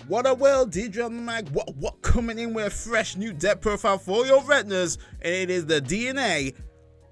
What a world, DJ Mag. What coming in with a fresh new deck profile for your retinas, and it is the DNA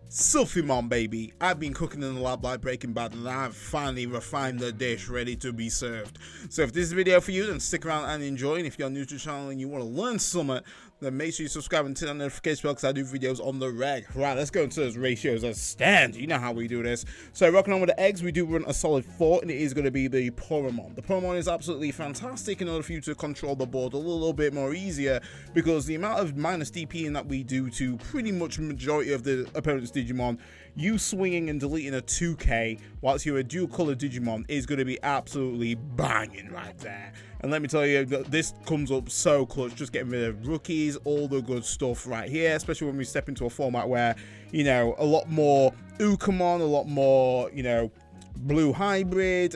Silphymon, baby. I've been cooking in the lab like Breaking Bad, and I've finally refined the dish ready to be served. So if this is a video for you, then stick around and enjoy. And if you're new to the channel and you want to learn something, then make sure you subscribe and turn on the notification bell, because I do videos on the reg. Right, let's go into those ratios as stand. You know how we do this. So rocking on with the eggs, we do run a solid 4, and it is going to be the Poramon. The Poramon is absolutely fantastic in order for you to control the board a little bit more easier, because the amount of minus DPing that we do to pretty much majority of the opponent's Digimon, you swinging and deleting a 2k whilst you're a dual color Digimon is going to be absolutely banging right there. And let me tell you, this comes up so clutch, just getting rid of rookies, all the good stuff right here, especially when we step into a format where, you know, a lot more Ukamon, a lot more, you know, blue hybrid,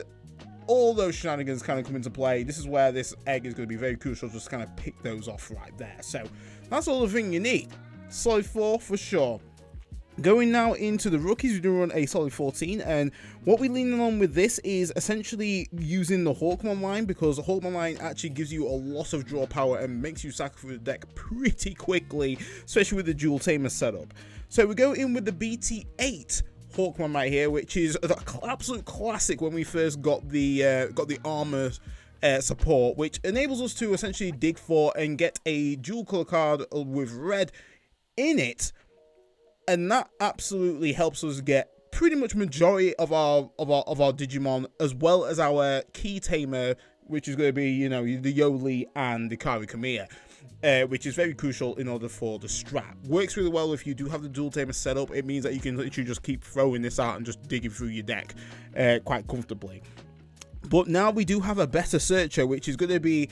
all those shenanigans kind of come into play. This is where this egg is going to be very crucial, just kind of pick those off right there. So that's all the thing you need. Solid 4 for sure. Going now into the rookies, we do run a solid 14, and what we're leaning on with this is essentially using the Hawkmon line, because the Hawkmon line actually gives you a lot of draw power and makes you sacrifice the deck pretty quickly, especially with the dual tamer setup. So we go in with the BT8 Hawkmon right here, which is an absolute classic when we first got the armor support, which enables us to essentially dig for and get a dual color card with red in it. And that absolutely helps us get pretty much majority of our Digimon, as well as our key tamer, which is going to be, you know, the Yoli and the Kari Kamiya, which is very crucial in order for the strat. Works really well if you do have the dual tamer set up. It means that you can literally just keep throwing this out and just digging through your deck quite comfortably. But now we do have a better searcher, which is going to be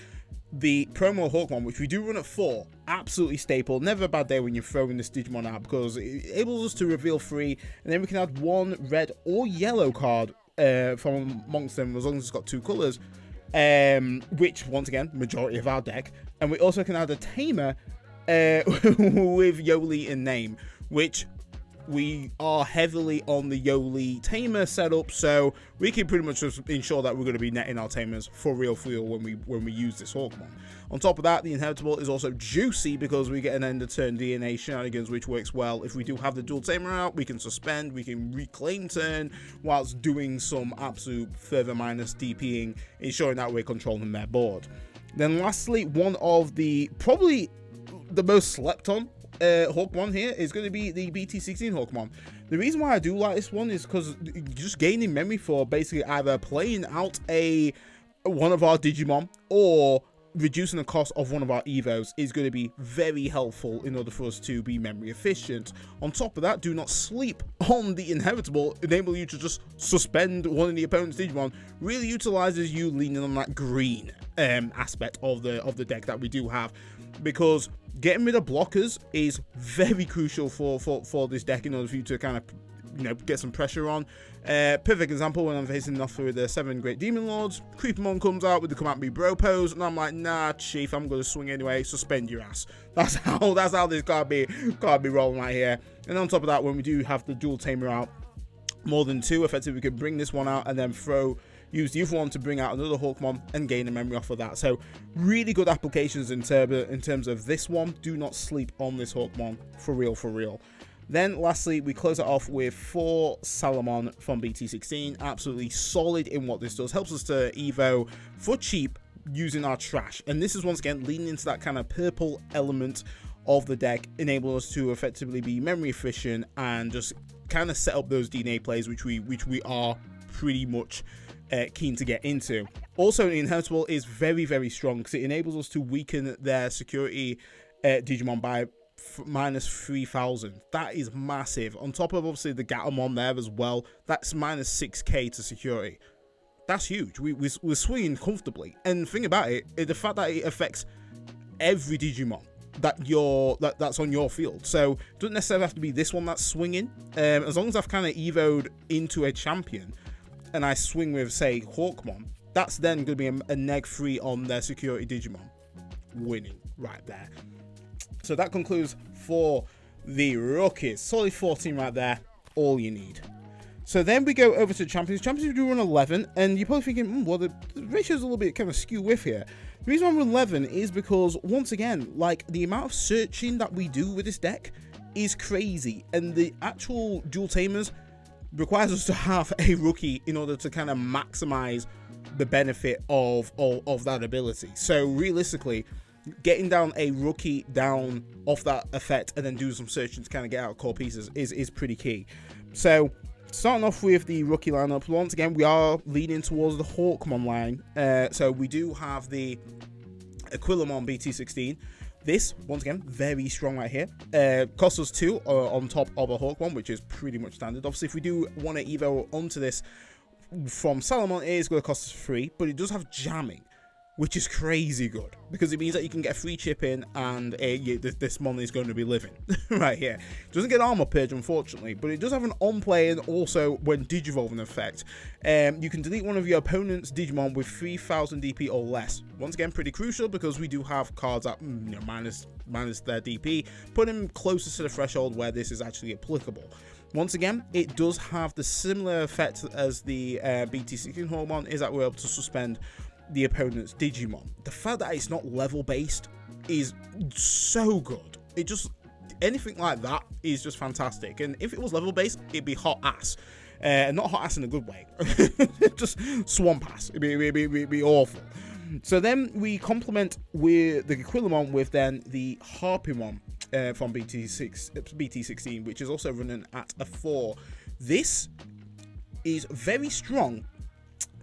the promo Hawkmon, which we do run at 4. Absolutely staple. Never a bad day when you're throwing this Digimon out, because it enables us to reveal 3, and then we can add 1 red or yellow card from amongst them, as long as it's got 2 colors, which once again majority of our deck. And we also can add a tamer with Yoli in name, which we are heavily on the Yoli tamer setup, so we can pretty much just ensure that we're going to be netting our tamers for real when we use this Hawkmon. On top of that, the inheritable is also juicy, because we get an end of turn DNA shenanigans, which works well. If we do have the dual tamer out, we can suspend, we can reclaim turn whilst doing some absolute further minus DPing, ensuring that we're controlling their board. Then lastly, one of the probably the most slept on Hawkmon here is going to be the BT16 Hawkmon. The reason why I do like this one is because just gaining memory for basically either playing out one of our Digimon or reducing the cost of one of our Evos is going to be very helpful in order for us to be memory efficient. On top of that, do not sleep on the inheritable, enable you to just suspend one of the opponent's Digimon. Really utilizes you leaning on that green aspect of the deck that we do have, because getting rid of blockers is very crucial for this deck in order for you to kind of, you know, get some pressure on. Perfect example, when I'm facing off with the 7 Great Demon Lords, Creepamon comes out with the come at me bro pose, and I'm like, nah chief, I'm gonna swing anyway, suspend your ass. That's how this card be rolling right here. And on top of that, when we do have the dual tamer out, more than 2, effectively we can bring this one out and then use the other one to bring out another Hawkmon and gain a memory off of that. So really good applications in terms of this one. Do not sleep on this Hawkmon, for real. Then lastly, we close it off with 4 Salamon from BT16. Absolutely solid in what this does. Helps us to Evo for cheap using our trash. And this is once again leaning into that kind of purple element of the deck, enable us to effectively be memory efficient and just kind of set up those DNA plays, which we are pretty much keen to get into. Also, the inheritable is very strong, because it enables us to weaken their security Digimon by minus 3,000. That is massive. On top of obviously the Gatomon there as well, that's minus 6k to security. That's huge. We're swinging comfortably. And the thing about it is the fact that it affects every Digimon that's on your field. So it doesn't necessarily have to be this one that's swinging. As long as I've kind of evoed into a champion and I swing with, say, Hawkmon, that's then going to be a neg 3 on their security Digimon. Winning right there. So that concludes for the rookies. Solid 14 right there. All you need. So then we go over to champions. Champions do run 11, and you're probably thinking, well, the ratio's a little bit kind of skew with here. The reason I'm 11 is because, once again, like, the amount of searching that we do with this deck is crazy, and the actual dual Tamers requires us to have a rookie in order to kind of maximize the benefit of that ability. So realistically, getting down a rookie down off that effect and then do some searching to kind of get out core pieces is pretty key. So starting off with the rookie lineup, once again we are leaning towards the Hawkmon line. So we do have the Silphymon BT16. This, once again, very strong right here. Costs us 2 on top of a Hawkmon, which is pretty much standard. Obviously, if we do want to evo onto this from Silphymon, it is going to cost us 3, but it does have jamming, which is crazy good, because it means that you can get a free chip in, and this mon is going to be living right here. It doesn't get armor purge, unfortunately, but it does have an on play, and also when digivolving effect, you can delete one of your opponent's Digimon with 3000 DP or less. Once again, pretty crucial, because we do have cards that minus their DP, put them closer to the threshold where this is actually applicable. Once again, it does have the similar effect as the BT16 Hawkmon, is that we're able to suspend the opponent's Digimon. The fact that it's not level based is so good. It just, anything like that is just fantastic. And if it was level based, it'd be hot ass. Not hot ass in a good way, just swamp ass. It'd be awful. So then we complement with the Silphymon with then the Harpymon from BT16, which is also running at a 4. This is very strong,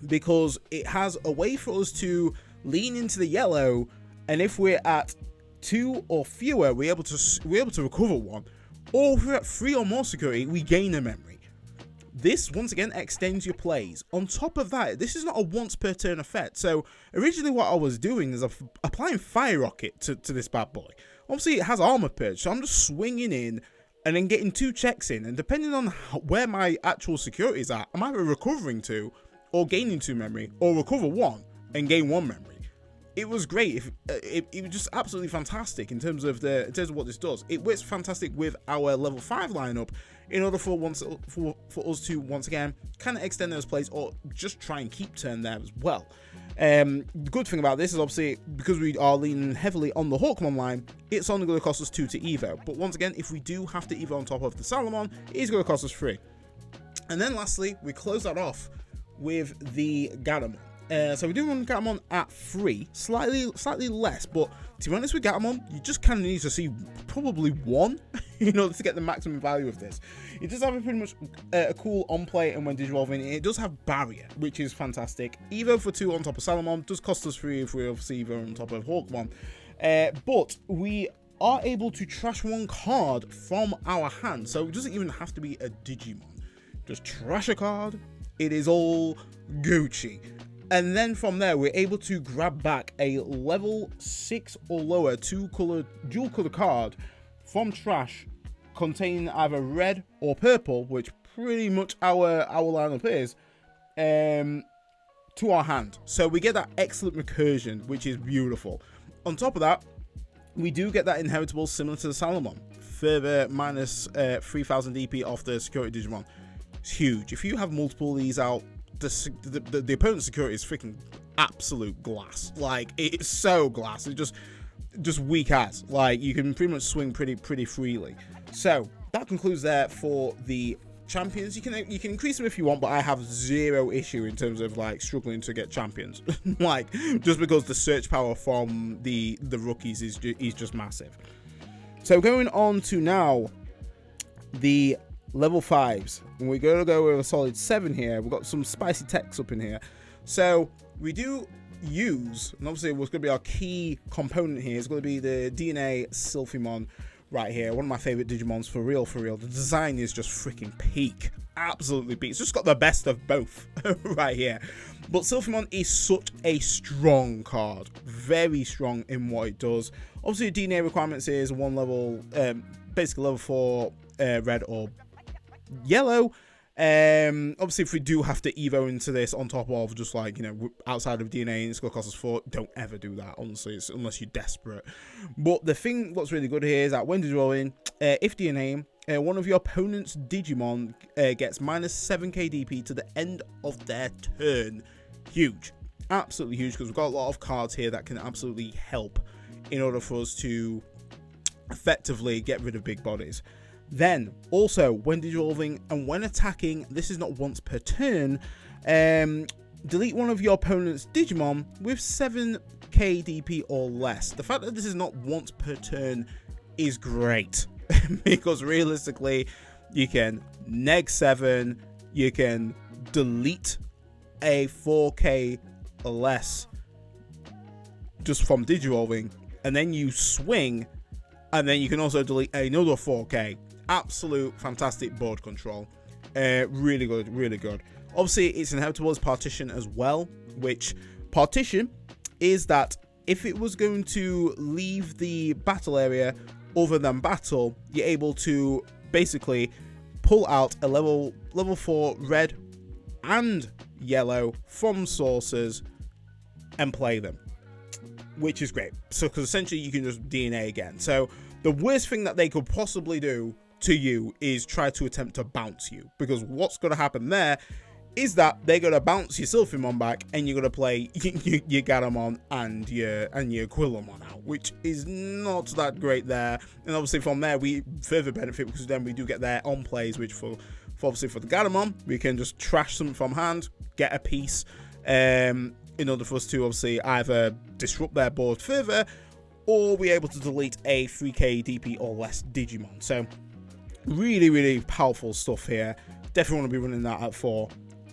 because it has a way for us to lean into the yellow, and if we're at 2 or fewer, we're able to recover 1, or if we're at 3 or more security, we gain a memory. This, once again, extends your plays. On top of that, this is not a once per turn effect. So originally what I was doing is applying Fire Rocket to this bad boy. Obviously it has armor purge, so I'm just swinging in and then getting 2 checks in, and depending on where my actual security is at, I'm either recovering 2 or gaining 2 memory, or recover 1 and gain 1 memory. It was great. It was just absolutely fantastic in terms of what this does. It works fantastic with our level 5 lineup in order for us to once again kind of extend those plays, or just try and keep turn there as well. The good thing about this is, obviously, because we are leaning heavily on the Hawkmon line, it's only going to cost us 2 to evo. But once again, if we do have to evo on top of the Silphymon, it is going to cost us 3. And then lastly, we close that off with the Gatomon. So we do run Gatomon at 3, slightly less, but to be honest with Gatomon, you just kind of need to see probably 1 in order to get the maximum value of this. It does have a pretty much a cool on play, and when digivolving, it does have barrier, which is fantastic. Evo for 2 on top of Silphymon does cost us 3 if we obviously Evo on top of Hawkmon, but we are able to trash 1 card from our hand, so it doesn't even have to be a Digimon. Just trash a card, it is all Gucci. And then from there, we're able to grab back a level 6 or lower dual color card from trash, containing either red or purple, which pretty much our lineup is, to our hand. So we get that excellent recursion, which is beautiful. On top of that, we do get that inheritable similar to the Silphymon, further minus 3000 DP off the security Digimon. It's huge. If you have multiple of these out, the opponent's security is freaking absolute glass. Like, it's so glass. It's just weak as. Like, you can pretty much swing pretty freely. So that concludes there for the champions. You can increase them if you want, but I have 0 issue in terms of like struggling to get champions. Like, just because the search power from the rookies is just massive. So going on to now the level 5s, and we're going to go with a solid 7 here. We've got some spicy techs up in here. So we do use, and obviously what's going to be our key component here is going to be the DNA Silphymon right here. One of my favorite Digimons for real. The design is just freaking peak. Absolutely peak. It's just got the best of both right here. But Silphymon is such a strong card. Very strong in what it does. Obviously, the DNA requirements is 1 level, basically level 4 red or yellow. Obviously, if we do have to evo into this on top of just like, outside of DNA, and it's gonna cost us 4, don't ever do that, honestly, unless you're desperate. But the thing what's really good here is that when digivolving, if DNA, one of your opponent's Digimon gets minus 7k DP to the end of their turn. Huge. absolutely huge because we've got a lot of cards here that can absolutely help in order for us to effectively get rid of big bodies. Then also when digivolving and when attacking, this is not once per turn, delete one of your opponent's Digimon with 7k DP or less. The fact that this is not once per turn is great because realistically you can neg 7, you can delete a 4k or less just from digivolving, and then you swing, and then you can also delete another 4k. Absolute fantastic board control. Really good, really good. Obviously it's inevitable as partition as well, which partition is that if it was going to leave the battle area other than battle, you're able to basically pull out a level 4 red and yellow from sources and play them, which is great. So because essentially you can just DNA again. So the worst thing that they could possibly do to you is try to attempt to bounce you, because what's going to happen there is that they're going to bounce your Silphymon back and you're going to play your Garamon and your Quillamon out, which is not that great there. And obviously from there we further benefit because then we do get their on plays, which for obviously for the Garamon we can just trash them from hand, get a piece in order for us to obviously either disrupt their board further or be able to delete a 3k DP or less Digimon. So really, really powerful stuff here. Definitely want to be running that at 4.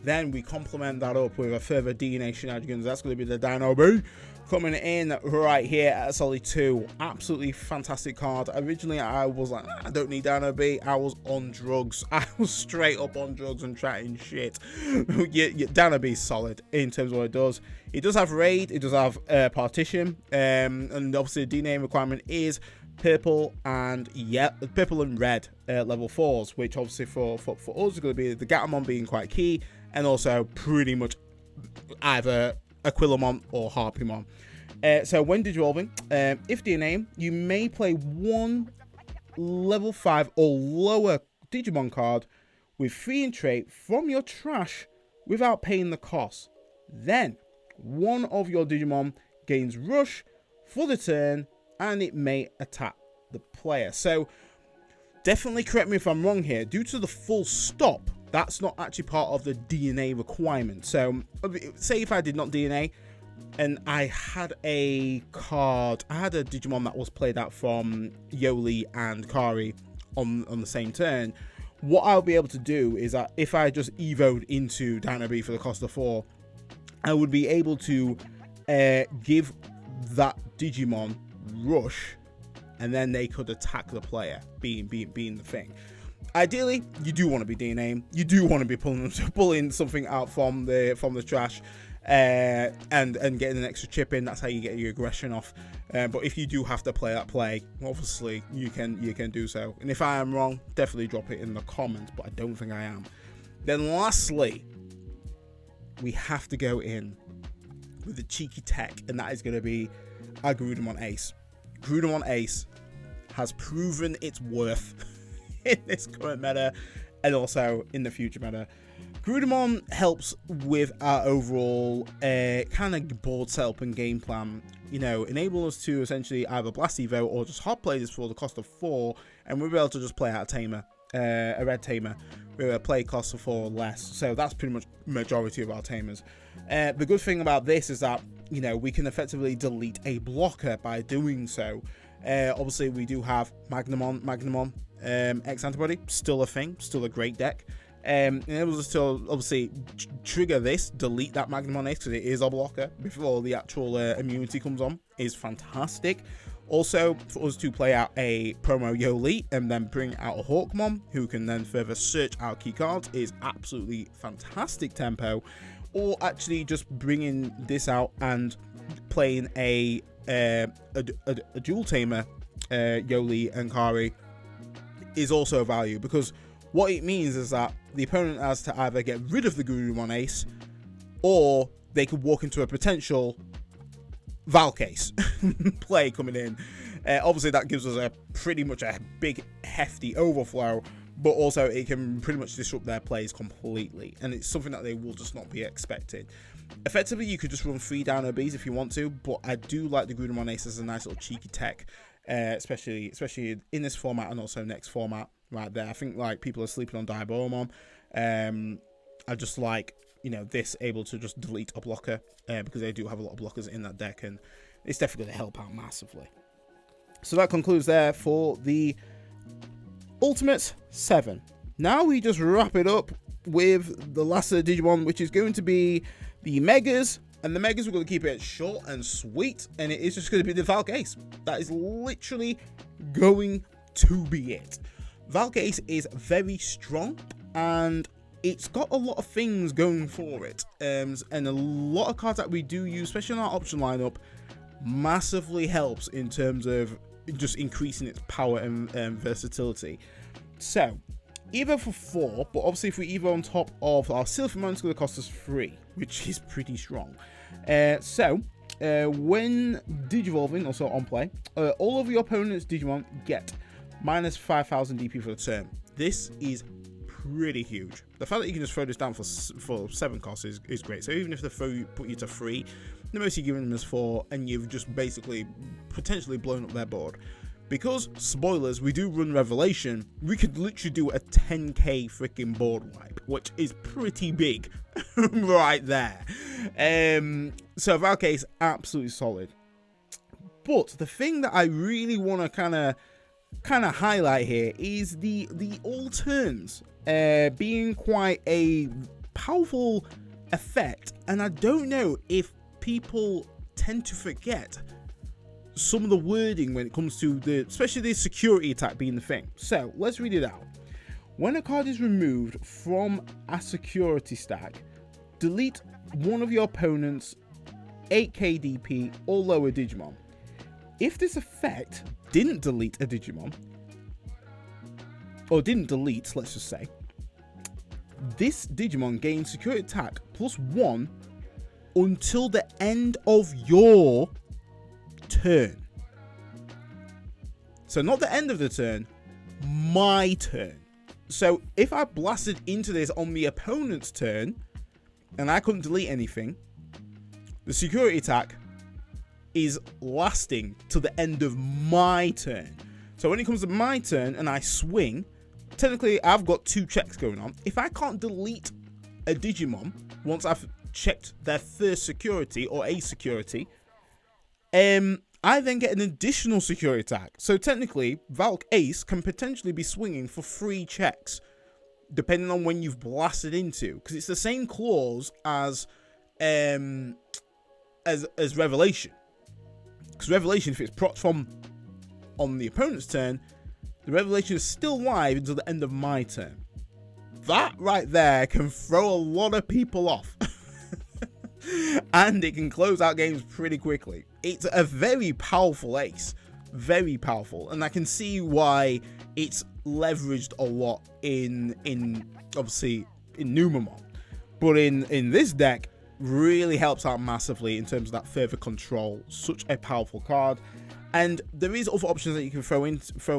Then we complement that up with a further DNA shenanigans. That's going to be the Dino B coming in right here at a solid 2. Absolutely fantastic card. Originally, I was like, I don't need Dino B. I was on drugs. I was straight up on drugs and chatting shit. Dino B is solid in terms of what it does. It does have raid. It does have partition. And obviously, the DNA requirement is purple and red level 4s, which obviously for us is going to be the Gatomon being quite key, and also pretty much either Aquilomon or Harpymon. So when digivolving, if DNA, you may play one level 5 or lower Digimon card with 3 in trait from your trash without paying the cost. Then one of your Digimon gains rush for the turn and it may attack the player. So definitely correct me if I'm wrong here. Due to the full stop, that's not actually part of the DNA requirement. So say if I did not DNA and I had a card, I had a Digimon that was played out from Yoli and Kari on the same turn, what I'll be able to do is that if I just evoed into Dino B for the cost of 4, I would be able to give that Digimon rush, and then they could attack the player, being the thing. Ideally, you do want to be DNAing. You do want to be pulling something out from the trash, and getting an extra chip in. That's how you get your aggression off. But if you do have to play that play, obviously you can do so. And if I am wrong, definitely drop it in the comments. But I don't think I am. Then lastly, we have to go in with the cheeky tech, and that is going to be our Grudemon Ace. Grudemon Ace has proven its worth in this current meta and also in the future meta. Grudemon helps with our overall kind of board setup and game plan, you know, enable us to essentially either blast evo or just hot play this for the cost of 4, and we'll be able to just play out a tamer, a red tamer with a play cost of 4 or less. So that's pretty much majority of our tamers. The good thing about this is that, you know, we can effectively delete a blocker by doing so. Obviously we do have Magnamon X antibody, still a thing, still a great deck. Enables us to obviously trigger this, delete that Magnamon Ace because it is a blocker before the actual immunity comes on, is fantastic. Also, for us to play out a promo Yoli and then bring out a Hawkmon who can then further search our key cards is absolutely fantastic tempo. Or actually just bringing this out and playing a dual tamer Yoli and Kari is also a value, because what it means is that the opponent has to either get rid of the Grudemon Ace or they could walk into a potential Valcase play coming in. Obviously that gives us a pretty much a big hefty overflow, but also it can pretty much disrupt their plays completely, and it's something that they will just not be expected. Effectively, you could just run 3 down OBs if you want to, but I do like the Digimon Ace as a nice little cheeky tech, especially in this format and also next format right there. I think like people are sleeping on Diabomon. I just like, you know, this able to just delete a blocker because they do have a lot of blockers in that deck, and it's definitely going to help out massively. So that concludes there for the Ultimate 7. Now we just wrap it up with the last of the Digimon, which is going to be the Megas. And the Megas, we're going to keep it short and sweet, and it is just going to be the Valk Ace. That is literally going to be it. Valk Ace is very strong, and it's got a lot of things going for it. And a lot of cards that we do use, especially in our option lineup, massively helps in terms of just increasing its power and versatility. So, Evo for 4, but obviously if we Evo on top of our Silphymon, it's going to cost us 3, which is pretty strong. When Digivolving, also on play, all of your opponent's Digimon get minus 5,000 DP for the turn. This is pretty huge. The fact that you can just throw this down for 7 costs is great. So even if they put you to 3, the most you're giving them is 4, and you've just basically potentially blown up their board. Because, spoilers, we do run Revelation, we could literally do a 10k freaking board wipe, which is pretty big right there. So Valk Ace, absolutely solid. But the thing that I really want to kind of highlight here is the all turns being quite a powerful effect, and I don't know if people tend to forget some of the wording when it comes to especially the security attack being the thing. So let's read it out. When a card is removed from a security stack, delete one of your opponent's 8k DP or lower Digimon. If this effect didn't delete a Digimon, or didn't delete, let's just say, this Digimon gains security attack +1 until the end of your turn. So not the end of the turn, my turn. So if I blasted into this on the opponent's turn and I couldn't delete anything, the security attack is lasting till the end of my turn. So when it comes to my turn and I swing, technically I've got 2 checks going on. If I can't delete a Digimon once I've checked their first security or a security, I then get an additional security attack. So technically, Valk Ace can potentially be swinging for 3 checks, depending on when you've blasted into, because it's the same clause as Revelation. Because Revelation, if it's proc from on the opponent's turn, the Revelation is still live until the end of my turn. That right there can throw a lot of people off. And it can close out games pretty quickly. It's a very powerful ace. Very powerful. And I can see why it's leveraged a lot in obviously in Numamon. But in this deck, really helps out massively in terms of that further control. Such a powerful card. And there is other options that you can throw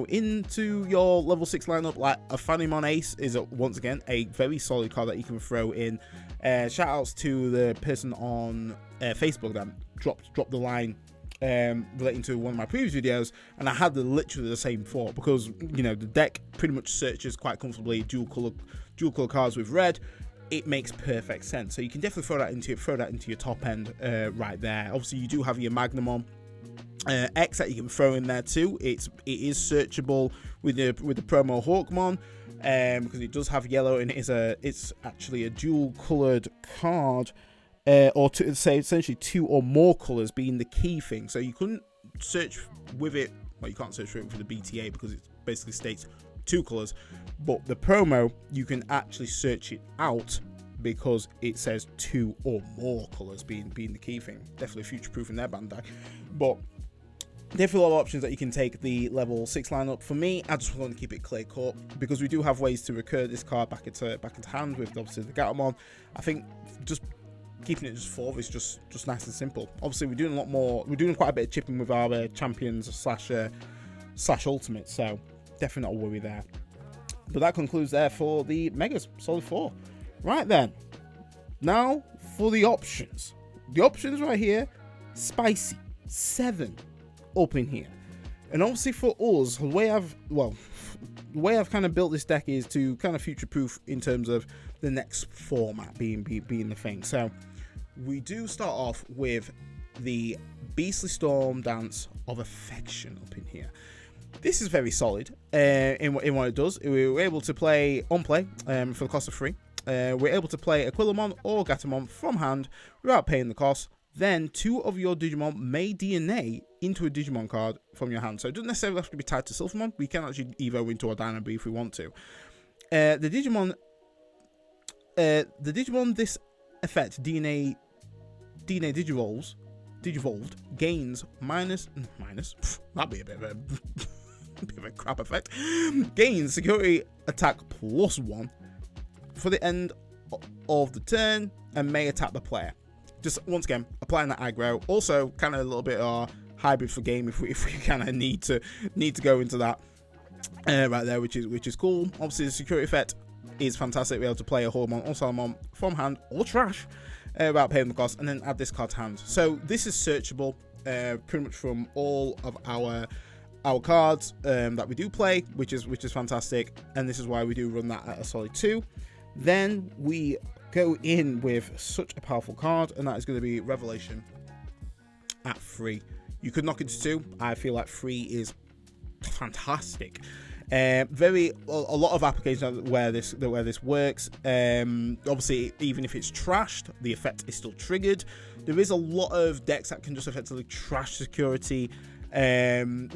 into your level 6 lineup, like a Annihilation Ace is once again a very solid card that you can throw in. Shout outs to the person on Facebook that dropped the line relating to one of my previous videos, and I had literally the same thought, because you know the deck pretty much searches quite comfortably dual color cards with red. It makes perfect sense, so you can definitely throw that into your top end right there. Obviously, you do have your Magnamon X that you can throw in there too. It is searchable with the promo Hawkmon, because it does have yellow, and it's actually a dual colored card, or to say essentially 2 or more colors being the key thing. So you couldn't search with it. Well, you can't search for it for the BTA because it basically states 2 colors, but the promo you can actually search it out because it says 2 or more colors being the key thing. Definitely future proof in their Bandai, but definitely a lot of options that you can take the level 6 lineup. For me, I just want to keep it clear cut because we do have ways to recur this card back into hand with obviously the Gatomon. I think just keeping it just 4 is just nice and simple. Obviously, we're doing a lot more. We're doing quite a bit of chipping with our champions slash ultimate, so definitely not a worry there. But that concludes there for the Megas Solid 4. Right then, Now for the options. The options right here, spicy, 7 up in here. And obviously for us, the way I've kind of built this deck is to kind of future-proof in terms of the next format being the thing. So we do start off with the Beastly Storm Dance of Affection up in here. This is very solid in what it does. We were able to play on play for the cost of 3. We're able to play Aquilomon or Gatomon from hand without paying the cost. Then 2 of your Digimon may DNA into a Digimon card from your hand. So it doesn't necessarily have to be tied to Silphymon. We can actually evo into a Dynamo if we want to. The Digimon this effect DNA Digivolved gains minus that'd be a bit of a crap effect. Gains security attack +1 for the end of the turn and may attack the player. Just once again applying that aggro. Also kind of a little bit of hybrid for game if we kind of need to go into that right there, which is cool. Obviously the security effect is fantastic. We're able to play a Hormon or Salamon from hand or trash without paying the cost, and then add this card to hand. So this is searchable pretty much from all of our cards that we do play, which is fantastic, and this is why we do run that at a solid 2. Then we go in with such a powerful card, and that is going to be Revelation at 3. You could knock it to 2. I feel like 3 is fantastic. A lot of applications where this works. Obviously, even if it's trashed, the effect is still triggered. There is a lot of decks that can just effectively trash security,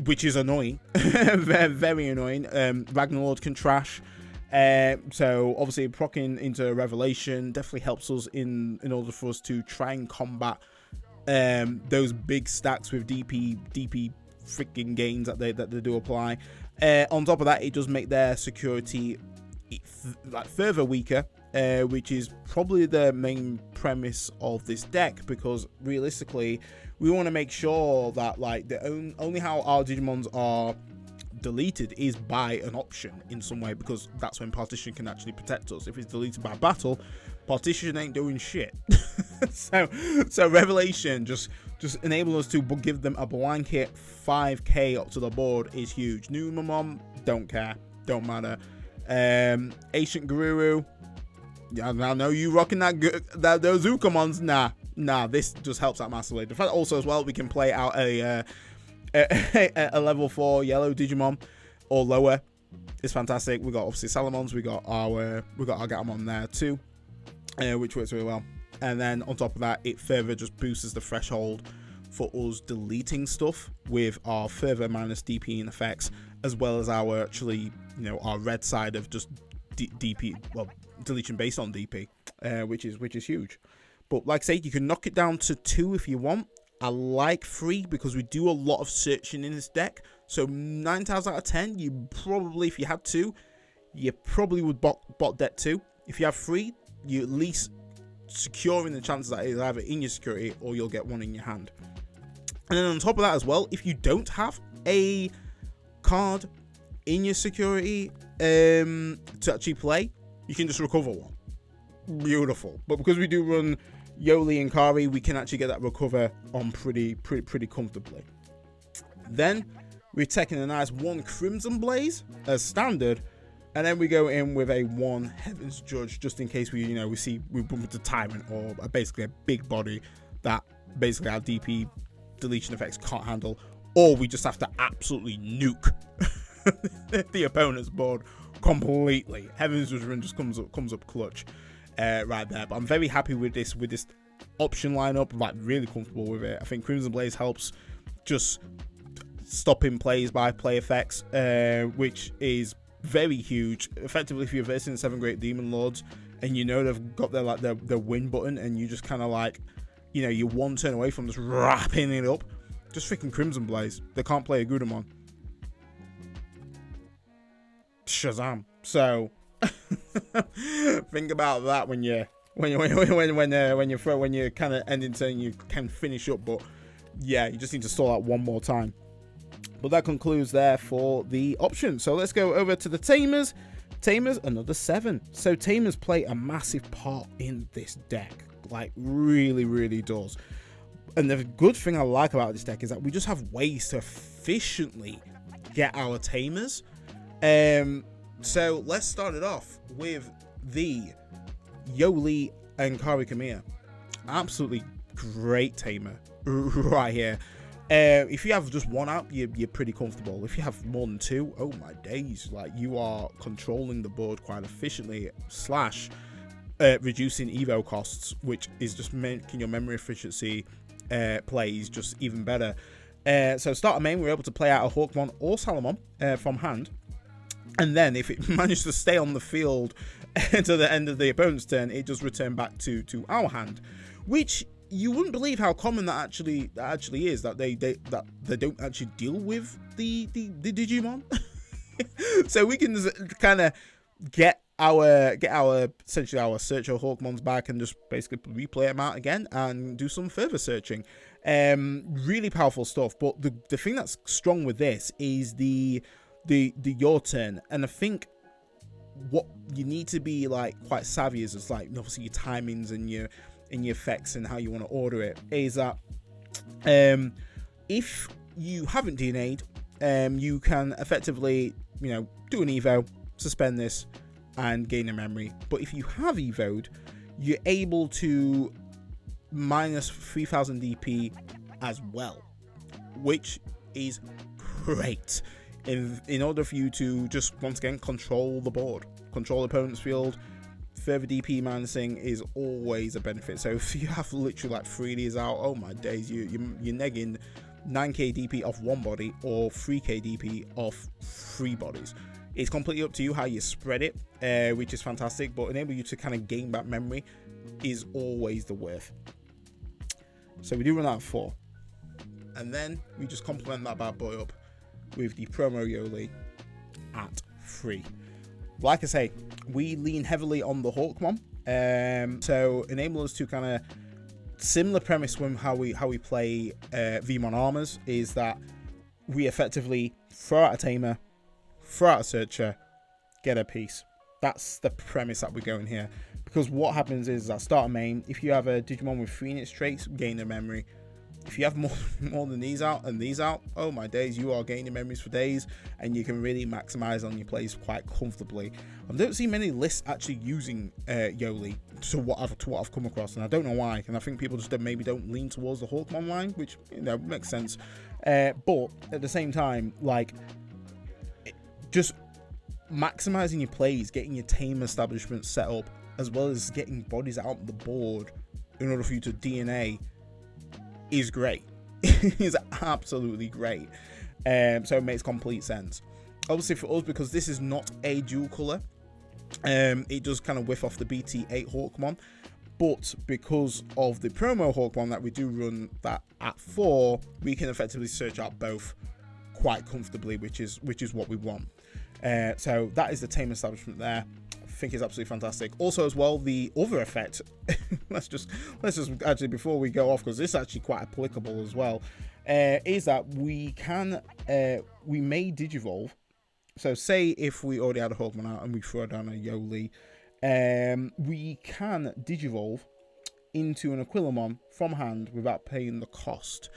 which is annoying. very, very annoying. Ragnarlord can trash. So obviously proccing into Revelation definitely helps us in order for us to try and combat those big stacks with DP freaking gains that they do apply. On top of that, it does make their security further weaker, which is probably the main premise of this deck, because realistically we want to make sure that only how our Digimons are deleted is by an option in some way, because that's when partition can actually protect us. If it's deleted by battle, partition ain't doing shit. so Revelation just enable us to give them a blanket 5k up to the board is huge. Numamon, don't care, don't matter. Ancient Guru, I know you rocking those Ukamons. Nah, this just helps out massively. The fact also as well, we can play out a level 4 yellow Digimon or lower is fantastic. We got obviously Salamons, we got our Gatomon there too, which works really well. And then on top of that, it further just boosts the threshold for us deleting stuff with our further minus DP and effects, as well as our our red side of just DP, well, deletion based on DP, which is huge. But like I say, you can knock it down to 2 if you want. I like 3 because we do a lot of searching in this deck. So 9 times out of 10, you probably, if you had 2, you probably would bot deck 2. If you have 3, you at least securing the chances that it's either in your security or you'll get one in your hand. And then on top of that as well, if you don't have a card in your security to actually play, you can just recover one. Beautiful. But because we do run Yoli and Kari, we can actually get that recover on pretty comfortably. Then we're taking a nice 1 Crimson Blaze as standard, and then we go in with a 1 Heaven's Judge, just in case we bump into Tyrant or basically a big body that basically our DP deletion effects can't handle, or we just have to absolutely nuke the opponent's board completely. Heaven's Judgment just comes up clutch right there. But I'm very happy with this option lineup. Really comfortable with it. I think Crimson Blaze helps just stopping plays by play effects, which is very huge. Effectively, if you're versing the 7 Great Demon Lords and they've got their win button, and you just kind of you're 1 turn away from just wrapping it up, just freaking Crimson Blaze. They can't play a Gudamon. Shazam. So think about that when you're kind of ending turn, you can finish up. But yeah, you just need to stall out 1 more time. But that concludes there for the options. So let's go over to the Tamers. Tamers, another 7. So Tamers play a massive part in this deck, like really, really does. And the good thing I like about this deck is that we just have ways to efficiently get our Tamers. So let's start it off with the Yoli and Kami. Absolutely great Tamer right here. If you have just one out, you're pretty comfortable. If you have more than 2, oh my days, like you are controlling the board quite efficiently, / reducing evo costs, which is just making your memory efficiency plays just even better. So start a main, we're able to play out a Hawkmon or Salamon from hand, and then if it manages to stay on the field to the end of the opponent's turn, it does return back to our hand, which you wouldn't believe how common that actually is, that they don't actually deal with the Digimon. So we can kind of get our essentially our searcher Hawkmons back and just basically replay them out again and do some further searching. Really powerful stuff. But the thing that's strong with this is the your turn, and I think what you need to be like quite savvy is like obviously your timings and your effects and how you want to order it, is that if you haven't DNA'd, you can effectively, do an evo, suspend this and gain a memory. But if you have evo'd, you're able to minus 3000 DP as well, which is great in order for you to just once again control the board, control the opponent's field. Further DP minusing is always a benefit. So if you have literally like 3 of these out, oh my days, you're negging 9k DP off one body or 3k DP off 3 bodies. It's completely up to you how you spread it, which is fantastic, but enable you to kind of gain back memory is always the worth. So we do run out of 4, and then we just complement that bad boy up with the promo Yoli at 3. Like I say, we lean heavily on the Hawkmon, so enable us to kind of similar premise from how we play Vmon armors, is that we effectively throw out a Tamer, throw out a Searcher, get a piece. That's the premise that we're going here, because what happens is that start a main, if you have a Digimon with 3 in its traits, gain a memory. If you have more than these out and these out, oh my days, you are gaining memories for days, and you can really maximize on your plays quite comfortably. I don't see many lists actually using Yoli to what I've come across, and I don't know why. And I think people just maybe don't lean towards the Hawkmon line, which makes sense. But at the same time, like, just maximizing your plays, getting your tame establishment set up, as well as getting bodies out the board in order for you to DNA, is great. Is absolutely great. So it makes complete sense. Obviously for us, because this is not a dual color, it does kind of whiff off the BT8 Hawkmon, but because of the promo Hawkmon that we do run that at 4, we can effectively search out both quite comfortably, which is what we want. So that is the tame establishment there. I think is absolutely fantastic. Also as well, the other effect, let's just actually, before we go off, because this is actually quite applicable as well, is that we may digivolve. So say if we already had a Hawkman out and we throw down a Yoli, we can digivolve into an Aquilomon from hand without paying the cost.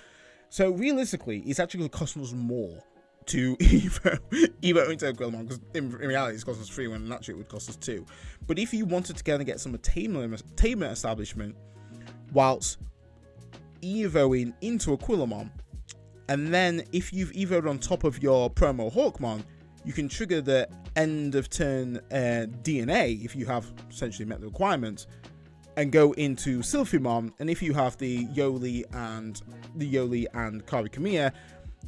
So realistically, it's actually going to cost us more to evo into Aquilomon, because in reality it's cost us 3 when naturally it would cost us 2. But if you wanted to kind of get some tamer establishment whilst evoing into Aquilomon, and then if you've evoed on top of your promo Hawkmon, you can trigger the end of turn DNA if you have essentially met the requirements, and go into Silphymon. And if you have the Yoli and Kami,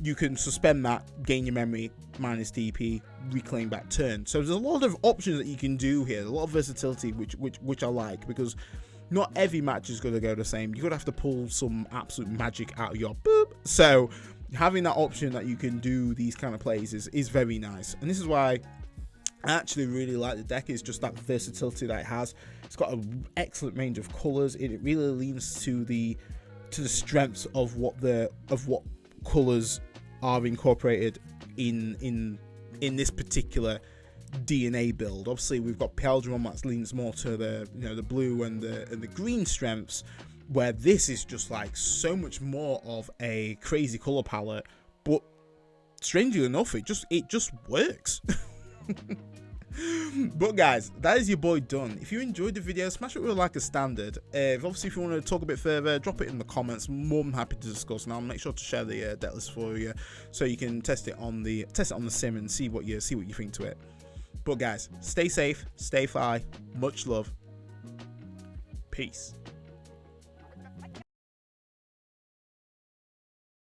you can suspend that, gain your memory, minus DP, reclaim back turn. So there's a lot of options that you can do here, a lot of versatility, which I like, because not every match is going to go the same. You're going to have to pull some absolute magic out of your boop. So having that option that you can do these kind of plays is very nice. And this is why I actually really like the deck, is just that versatility that it has. It's got an excellent range of colors. It really leans to the strengths of what colors are incorporated in this particular DNA build. Obviously, we've got Paldron that leans more to the the blue and the green strengths, where this is just like so much more of a crazy color palette. But strangely enough, it just works. But guys, that is your boy done. If you enjoyed the video, smash it with a like as standard. If you want to talk a bit further, drop it in the comments. More than happy to discuss, and I'll make sure to share the deck list for you, so you can test it on the sim and see what you think to it. But guys, stay safe, stay fly, much love, peace.